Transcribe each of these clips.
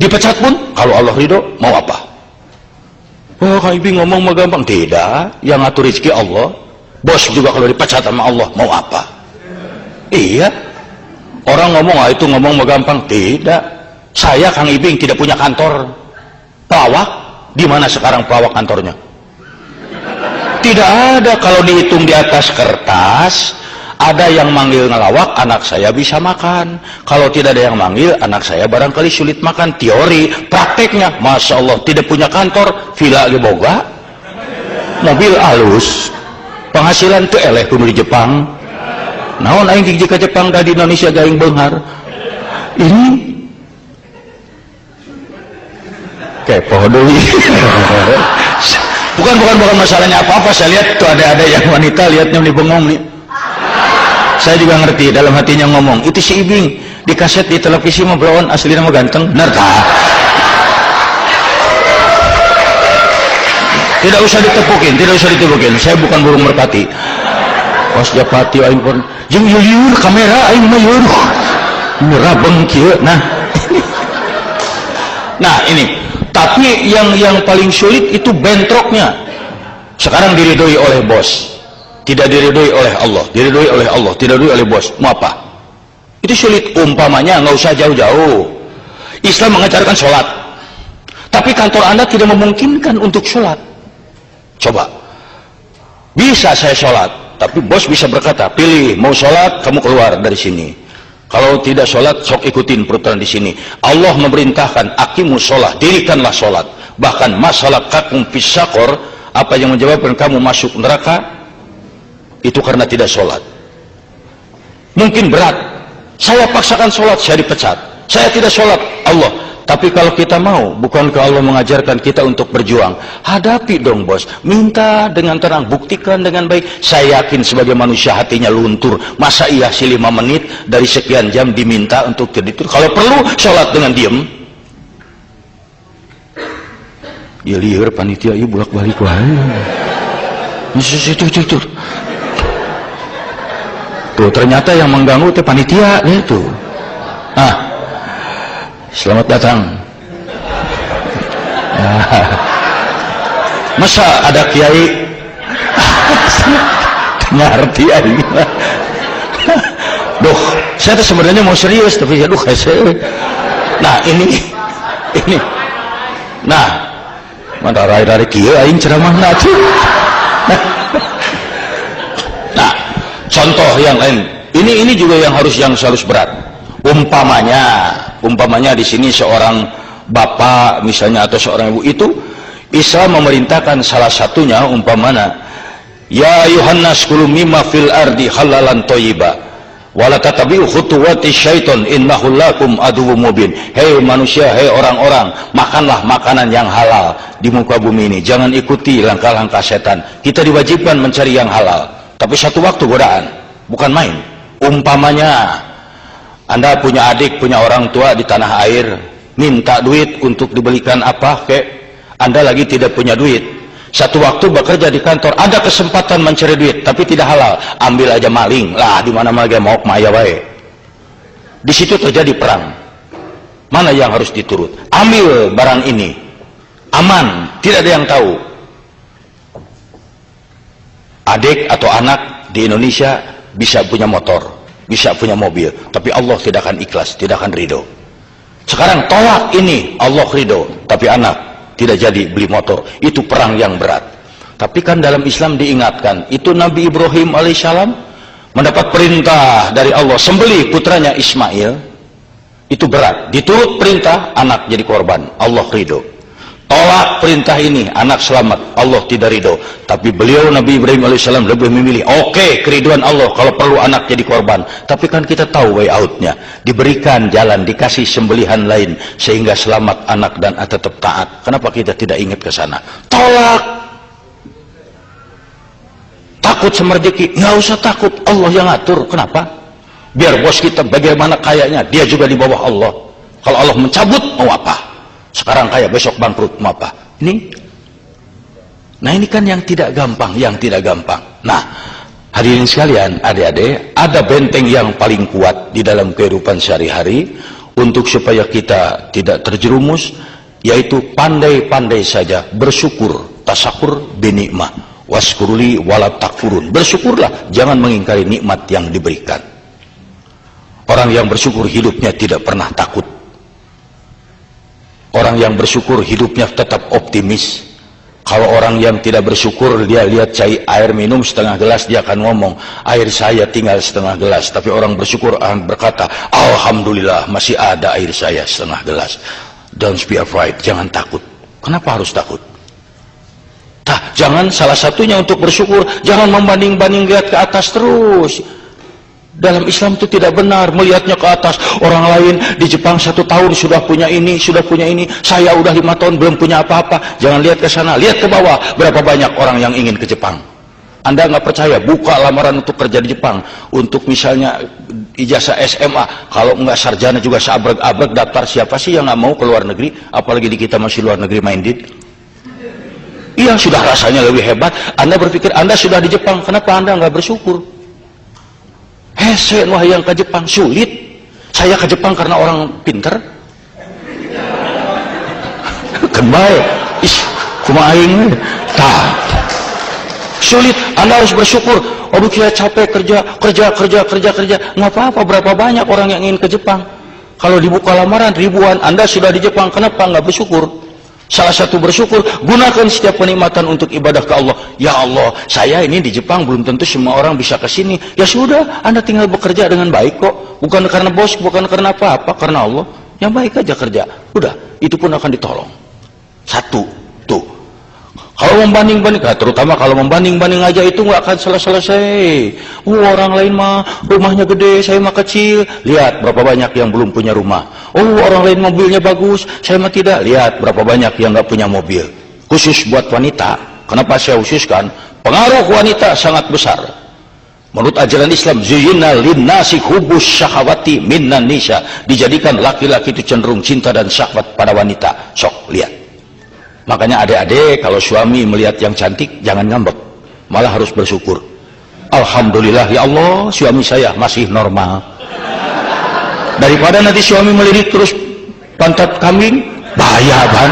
Dipecat pun kalau Allah ridho, mau apa? Oh, Kang Ibing ngomong mah gampang. Tidak, yang ngatur rezeki Allah. Bos juga kalau dipecat sama Allah, mau apa? Iya. Orang ngomong, itu ngomong mah gampang. Tidak. Saya Kang Ibing tidak punya kantor pelawak. Di mana sekarang pelawak kantornya? Tidak ada. Kalau dihitung di atas kertas, ada yang manggil ngelawak, anak saya bisa makan. Kalau tidak ada yang manggil, anak saya barangkali sulit makan. Teori, prakteknya, Masya Allah, tidak punya kantor, villa ge boga, mobil alus, penghasilan tuh eleh kudu di Jepang. Naon aing jika Jepang dah di Indonesia gaing beunghar. Ini kepo deui. bukan masalahnya apa-apa. Saya lihat tuh ada yang wanita lihatnya di bengong nih. Saya juga ngerti, dalam hatinya ngomong, itu si Ibing di kaset di televisi mah belon, asli nama ganteng, benar tak? Tidak usah ditepukin, saya bukan burung merpati. Pas japati aing pun jeung liur kamera aing mah liur murah bengkieu. Nah ini tapi yang paling sulit itu bentroknya. Sekarang diridhoi oleh bos, tidak diridhoi oleh Allah, diridhoi oleh Allah, tidak diridhoi oleh bos, mau apa? Itu sulit. Umpamanya nggak usah jauh-jauh, Islam mengajarkan sholat, tapi kantor Anda tidak memungkinkan untuk sholat. Coba, bisa saya sholat, tapi bos bisa berkata, pilih, mau sholat kamu keluar dari sini, kalau tidak sholat sok ikutin peraturan di sini. Allah memerintahkan aqimus sholat, dirikanlah sholat. Bahkan masalah kakum fisakor, apa yang menyebabkan kamu masuk neraka itu karena tidak sholat. Mungkin berat, saya paksakan sholat, saya dipecat, saya tidak sholat, Allah. Tapi kalau kita mau, bukankah Allah mengajarkan kita untuk berjuang? Hadapi dong bos, minta dengan tenang, buktikan dengan baik. Saya yakin sebagai manusia hatinya luntur. Masa iya sih 5 menit dari sekian jam diminta untuk tidur? Kalau perlu sholat dengan diem. Ya liar panitia ieu bolak balik wae. Tuh ternyata yang mengganggu itu panitia itu. Selamat datang. Masa ada kiai ngerti aing. Duh, saya tuh sebenarnya mau serius tapi aduh saya. Nah, ini. Nah, mana rai-rai kieu aing ceramahna tuh. Nah, contoh yang lain. Ini juga yang harus berat. Umpamanya di sini seorang bapak misalnya atau seorang ibu, itu Islam memerintahkan salah satunya umpamanya, ya ayuhannas kulu mimma fil ardi halalan thayyiba wala tatabi'u khutuwati syaiton innahu lakum aduwwum mubin. Hei manusia, hei orang-orang, makanlah makanan yang halal di muka bumi ini, jangan ikuti langkah-langkah setan. Kita diwajibkan mencari yang halal, tapi satu waktu godaan bukan main. Umpamanya Anda punya adik, punya orang tua di tanah air, minta duit untuk dibelikan apa kek, Anda lagi tidak punya duit. Satu waktu bekerja di kantor, ada kesempatan mencari duit tapi tidak halal, ambil aja maling lah, di mana mana mau maya wae. Di situ terjadi perang. Mana yang harus diturut? Ambil barang ini, aman, tidak ada yang tahu. Adik atau anak di Indonesia bisa punya motor, bisa punya mobil, tapi Allah tidak akan ikhlas, tidak akan ridho. Sekarang tolak ini, Allah ridho, tapi anak tidak jadi beli motor. Itu perang yang berat. Tapi kan dalam Islam diingatkan, itu Nabi Ibrahim alaihissalam mendapat perintah dari Allah sembelih putranya Ismail. Itu berat, diturut perintah, anak jadi korban, Allah ridho. Tolak perintah ini, anak selamat, Allah tidak ridho. Tapi beliau Nabi Ibrahim alaihissalam lebih memilih, oke, keriduan Allah kalau perlu anak jadi korban. Tapi kan kita tahu way outnya, diberikan jalan, dikasih sembelihan lain sehingga selamat anak dan tetap taat. Kenapa kita tidak ingat ke sana? Tolak. Takut sama rezeki, nggak usah takut, Allah yang ngatur. Kenapa? Biar bos kita bagaimana kayaknya, dia juga di bawah Allah. Kalau Allah mencabut, mau apa? Sekarang kaya, besok bangkrut, mau apa? Nah ini kan yang tidak gampang, Nah, hadirin sekalian, adik-adik, ada benteng yang paling kuat di dalam kehidupan sehari-hari. untuk supaya kita tidak terjerumus, yaitu pandai-pandai saja bersyukur, tasakur binikmah, waskuruli wala takfurun. Bersyukurlah, jangan mengingkari nikmat yang diberikan. Orang yang bersyukur hidupnya tidak pernah takut. Orang yang bersyukur hidupnya tetap optimis. Kalau orang yang tidak bersyukur, dia lihat air minum setengah gelas, dia akan ngomong, air saya tinggal setengah gelas. Tapi orang bersyukur akan berkata, alhamdulillah masih ada air saya setengah gelas. Don't be afraid, jangan takut. Kenapa harus takut? Jangan, salah satunya untuk bersyukur, jangan membanding-banding, lihat ke atas terus. Dalam Islam itu tidak benar melihatnya ke atas. Orang lain di Jepang 1 tahun sudah punya ini, saya udah 5 tahun belum punya apa-apa. Jangan lihat ke sana, lihat ke bawah. Berapa banyak orang yang ingin ke Jepang? Anda nggak percaya, buka lamaran untuk kerja di Jepang, untuk misalnya ijazah SMA, kalau nggak sarjana juga seabrek-abrek daftar. Siapa sih yang nggak mau ke luar negeri? Apalagi di kita masih luar negeri minded. Iya, sudah rasanya lebih hebat. Anda berpikir Anda sudah di Jepang, kenapa Anda nggak bersyukur? Hese wah yang ke Jepang sulit. Saya ke Jepang karena orang pinter. Kembali, kumaha aing sulit. Anda harus bersyukur. Aduh, saya capek kerja. Nggak apa-apa. Berapa banyak orang yang ingin ke Jepang? Kalau dibuka lamaran ribuan, Anda sudah di Jepang, kenapa nggak bersyukur? Salah satu bersyukur, gunakan setiap kenikmatan untuk ibadah ke Allah. Ya Allah, saya ini di Jepang, belum tentu semua orang bisa ke sini. Ya sudah, Anda tinggal bekerja dengan baik kok. Bukan karena bos, bukan karena apa-apa, karena Allah. Yang baik aja kerja. Udah, itu pun akan ditolong. Satu, tuh. Kalau membanding-banding, terutama kalau membanding-banding aja itu nggak akan selesai. Orang lain mah rumahnya gede, saya mah kecil. Lihat berapa banyak yang belum punya rumah. Orang lain mobilnya bagus, saya mah tidak. Lihat berapa banyak yang nggak punya mobil. Khusus buat wanita. Kenapa saya khususkan? Pengaruh wanita sangat besar. Menurut ajaran Islam, zuyyina linnasi hubbus syahawati minnan nisa. Dijadikan laki-laki itu cenderung cinta dan syahwat pada wanita. Sok lihat. Makanya adik-adik kalau suami melihat yang cantik jangan ngambek, malah harus bersyukur. Alhamdulillah ya Allah, suami saya masih normal. Daripada nanti suami melirik terus pantat kambing, bahaya kan?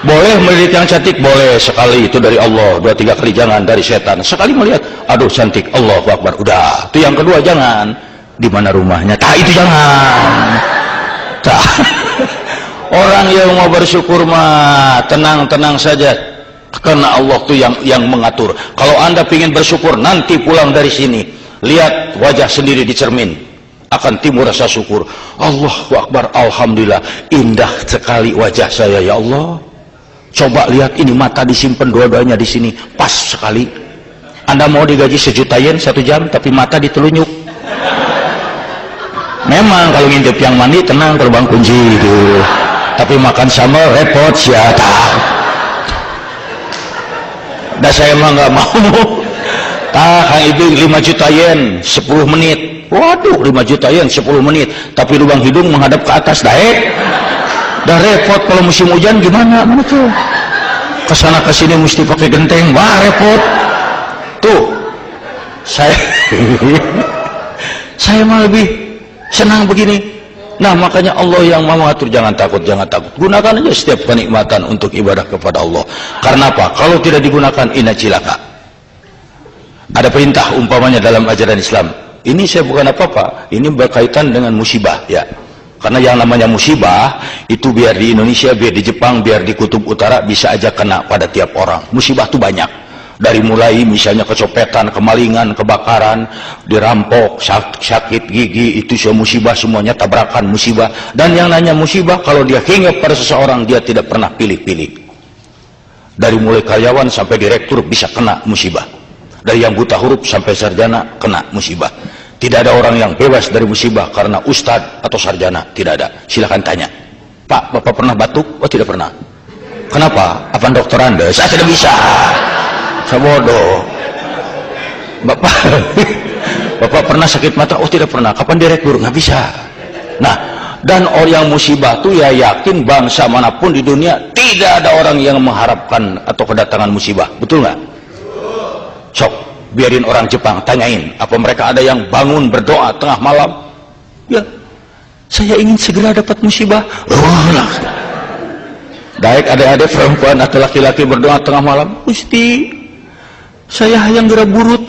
Boleh melirik yang cantik, boleh sekali, itu dari Allah. 2-3 kali jangan dari setan. Sekali melihat, aduh cantik, Allahu Akbar, udah. Itu yang kedua jangan. Di mana rumahnya? Itu jangan. Orang yang mau bersyukur mah tenang-tenang saja, karena Allah tuh yang mengatur. Kalau Anda ingin bersyukur, nanti pulang dari sini lihat wajah sendiri di cermin, akan timbul rasa syukur. Allahu Akbar, alhamdulillah, indah sekali wajah saya ya Allah. Coba lihat ini, mata disimpan dua-duanya di sini, pas sekali. Anda mau digaji 1 juta yen 1 jam, tapi mata ditelunyuk. Memang kalau ngintip yang mandi tenang, terbang kunci itu. Tapi makan sambal repot siapa? Dah saya mah nggak mau. Kang Ibing 5 juta yen 10 menit. Waduh, 5 juta yen 10 menit. Tapi lubang hidung menghadap ke atas, dah repot. Kalau musim hujan gimana? Mana tuh? Kesana kesini mesti pakai genteng, wah repot. Tuh, saya mah lebih senang begini. Nah, makanya Allah yang mau mengatur. Jangan takut. Gunakan aja setiap kenikmatan untuk ibadah kepada Allah. Karena apa? Kalau tidak digunakan, inna cilaka. Ada perintah umpamanya dalam ajaran Islam. Ini saya bukan apa-apa. Ini berkaitan dengan musibah, ya. Karena yang namanya musibah itu biar di Indonesia, biar di Jepang, biar di Kutub Utara bisa aja kena pada tiap orang. Musibah itu banyak. Dari mulai misalnya kecopetan, kemalingan, kebakaran, dirampok, sakit gigi, itu semua musibah, semuanya tabrakan musibah. Dan yang nanya musibah, kalau dia hinggap pada seseorang, dia tidak pernah pilih-pilih. Dari mulai karyawan sampai direktur bisa kena musibah. Dari yang buta huruf sampai sarjana kena musibah. Tidak ada orang yang bebas dari musibah karena ustadz atau sarjana, tidak ada. Silakan tanya, Pak, Bapak pernah batuk? Oh, tidak pernah. Kenapa? Apa dokter Anda? Saya tidak bisa. Saya bodoh. Bapak pernah sakit mata? Oh, tidak pernah. Kapan direktur? Nggak bisa. Nah, dan orang yang musibah itu ya yakin bangsa manapun di dunia tidak ada orang yang mengharapkan atau kedatangan musibah. Betul nggak? Sok, biarin orang Jepang tanyain, apa mereka ada yang bangun berdoa tengah malam? Ya, Saya ingin segera dapat musibah. Baik adik-adik perempuan atau laki-laki berdoa tengah malam, Gusti, saya hayang geura burut.